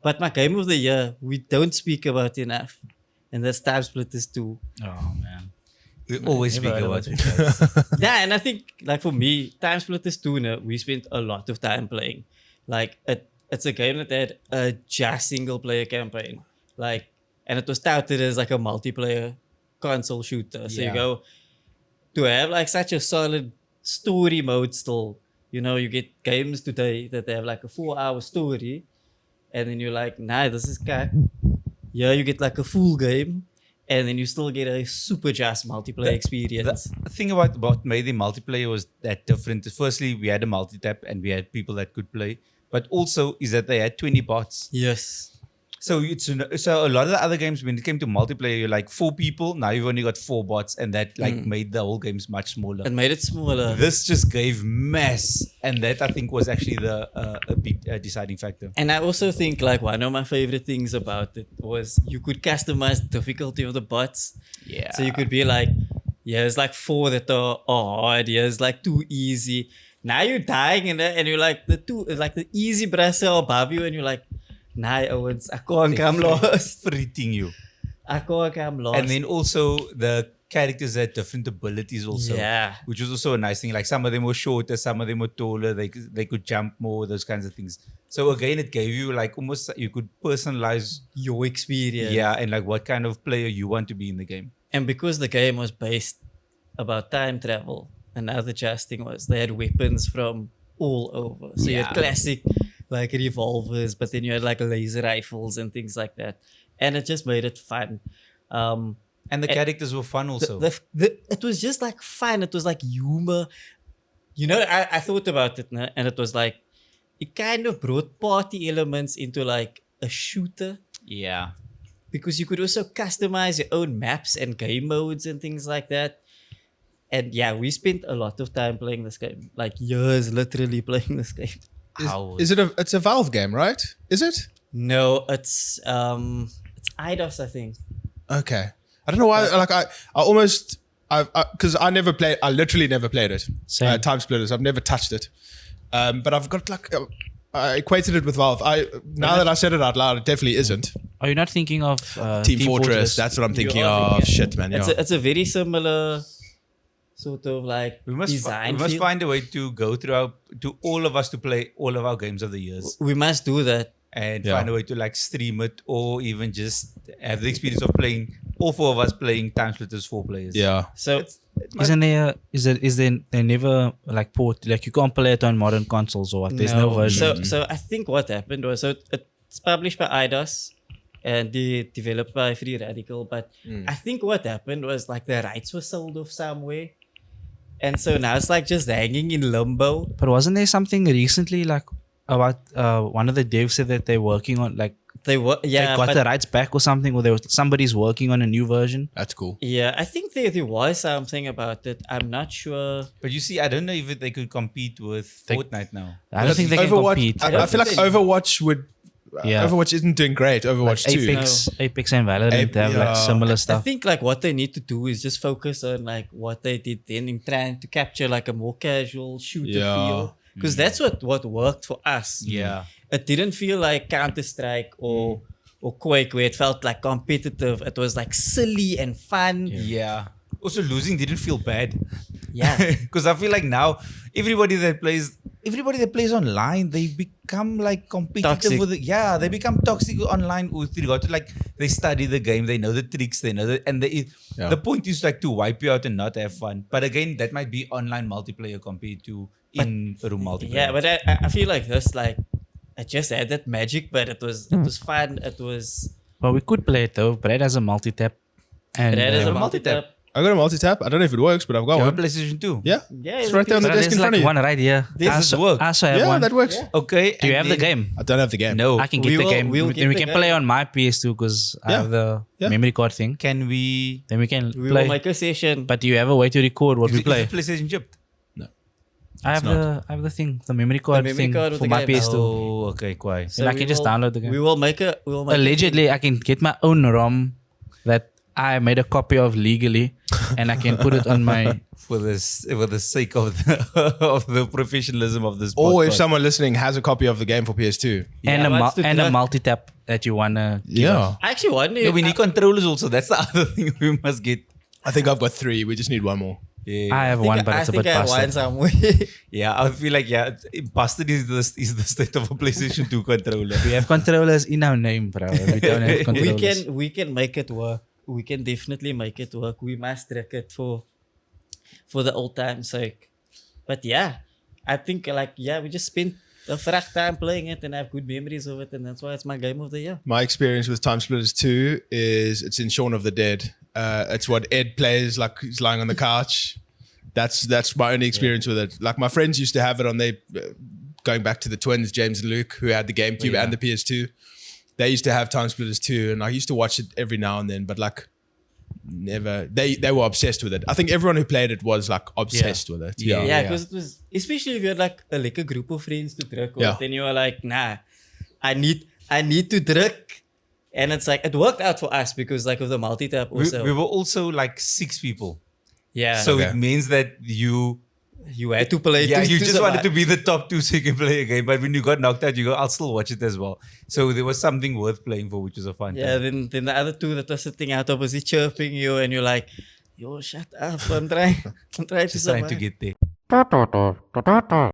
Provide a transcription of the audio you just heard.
But my game of the year, we don't speak about enough. And that's TimeSplitters 2. Oh man. We always speak Never about heard it. Yeah, and I think like for me, TimeSplitters 2, we spent a lot of time playing. Like it's a game that had a just single player campaign. Like, and it was touted as like a multiplayer console shooter. So you go to have like such a solid story mode still. You know, you get games today that they have like a 4-hour story, and then you're like, nah, this is cat. Yeah, you get like a full game, and then you still get a super just multiplayer experience. The thing about what made the multiplayer was that different. Firstly, we had a multi-tap and we had people that could play. But also is that they had 20 bots. Yes. So so a lot of the other games, when it came to multiplayer, you're like 4 people. Now you've only got 4 bots, and that made the whole games much smaller. It made it smaller. This just gave mass, and that I think was actually a big deciding factor. And I also think like one of my favorite things about it was you could customize the difficulty of the bots. Yeah. So you could be like, it's like 4 that are hard, it's like 2 easy. Now you're dying and you're like the easy brass are above you, and you're like, nah, Owens, I can't come lost. Freaking you. I can't come lost. And then also the characters had different abilities also. Yeah. Which was also a nice thing. Like some of them were shorter, some of them were taller. They could jump more, those kinds of things. So again, it gave you like almost, you could personalize your experience. Yeah, and like what kind of player you want to be in the game. And because the game was based about time travel, another just thing was they had weapons from all over. So you had classic like revolvers, but then you had like laser rifles and things like that. And it just made it fun. And the characters were fun also. It was just like fun. It was like humor. You know, I thought about it, and it was like, it kind of brought party elements into like a shooter. Yeah. Because you could also customize your own maps and game modes and things like that. And yeah, we spent a lot of time playing this game. Like years literally playing this game. It's a Valve game, right? Is it? No, it's IDOS, I think. Okay. I don't know why. Like I because I literally never played it. Same. TimeSplitters. I've never touched it. But I've got like I equated it with Valve. Now that I said it out loud, it definitely isn't. Are you not thinking of Team Fortress? That's what I'm thinking of. Shit, man. It's a very similar sort of like design. We must find a way to go through to all of us to play all of our games of the years. We must do that. And find a way to like stream it, or even just have the experience of playing all 4 of us playing TimeSplitters 4 players. Yeah. So isn't there they never like port, like you can't play it on modern consoles or what? There's no version. So I think what happened was, it's published by IDOS and developed by Free Radical, but I think what happened was like the rights were sold off somewhere. And so now it's like just hanging in limbo. But wasn't there something recently like about one of the devs said that they're working on like they got the rights back or something, or somebody's working on a new version? That's cool. Yeah, I think there was something about it. I'm not sure. But you see, I don't know if they could compete with Fortnite now. I don't think they can compete. I feel like Overwatch would. Overwatch isn't doing great. Overwatch like 2. Apex and Valorant have like similar stuff. I think like what they need to do is just focus on like what they did then in trying to capture like a more casual shooter feel. Because that's what worked for us. Yeah. It didn't feel like Counter-Strike or Quake where it felt like competitive. It was like silly and fun. Yeah. Also, losing didn't feel bad. Yeah. Because I feel like now everybody that plays online, they become like competitive Toxic. with it. Yeah, they become toxic online with regard to like they study the game, they know the tricks, they know the point is like to wipe you out and not have fun. But again, that might be online multiplayer compared to in-room multiplayer. Yeah, but I feel like this, like, I just had that magic, but it was fun. It was. Well, we could play it though. Brad has a multi-tap. And Brad has a multi-tap. I got a multi-tap. I don't know if it works, but I've got You one. have a PlayStation 2? Yeah. Yeah, It's right there on the but desk there's in front like of you. one right here. Does it work? I also have Yeah, one. that works. Yeah. Okay. Do you and have the then- game? I don't have the game. No. I can get the game. we'll Then we get can the play game. on my PS2 because I Yeah. have the Yeah. memory card thing. Can we... Then we can We play. will make a session. But do you have a way to record what we Is play? the PlayStation chipped? I have the thing, the memory card memory thing card with for the my game. PS2. Oh, okay, quite. Then I we can just will- download the game. We will make a. Allegedly, I can get my own ROM that I made a copy of legally, and I can put it on my. For the sake of the professionalism of this Or if podcast. someone listening has a copy of the game for PS2. And Yeah, a wants to and a drug. multi-tap that you wanna. Yeah. I actually wonder. No, we need controllers also. That's the other thing we must get. I think I've got 3. We just need one more. Yeah. I have one, but it's a bit I busted. want somewhere. Yeah, I feel like busted is the state of a PlayStation 2 controller. We have controllers in our name, bro. We don't have controllers. we can make it work. We can definitely make it work. We must track it for the old time's sake. But yeah, I think we just spent a frack time playing it and have good memories of it, and that's why it's my game of the year. My experience with TimeSplitters 2 is it's in Shaun of the Dead. It's what Ed plays, like he's lying on the couch. That's my only experience with it. Like my friends used to have it on their, going back to the twins, James and Luke, who had the GameCube and the PS2. They used to have TimeSplitters 2, and I used to watch it every now and then, but like never. They were obsessed with it. I think everyone who played it was like obsessed with it. Yeah, because it was, especially if you had like a group of friends to druk with, Yeah. and you were like, nah, I need to druk. And it's like, it worked out for us because like of the multi-tap also. We were also like 6 people. yeah. So Okay. it means that you had to play. Yeah, to- you to just wanted survive. to be the top 2 so you can play a game. But when you got knocked out, you go, I'll still watch it as well. So there was something worth playing for, which was a fun Yeah, time. then the other 2 that were sitting out opposite chirping you, and you're like, yo, shut up. I'm trying to Just trying to survive. get there.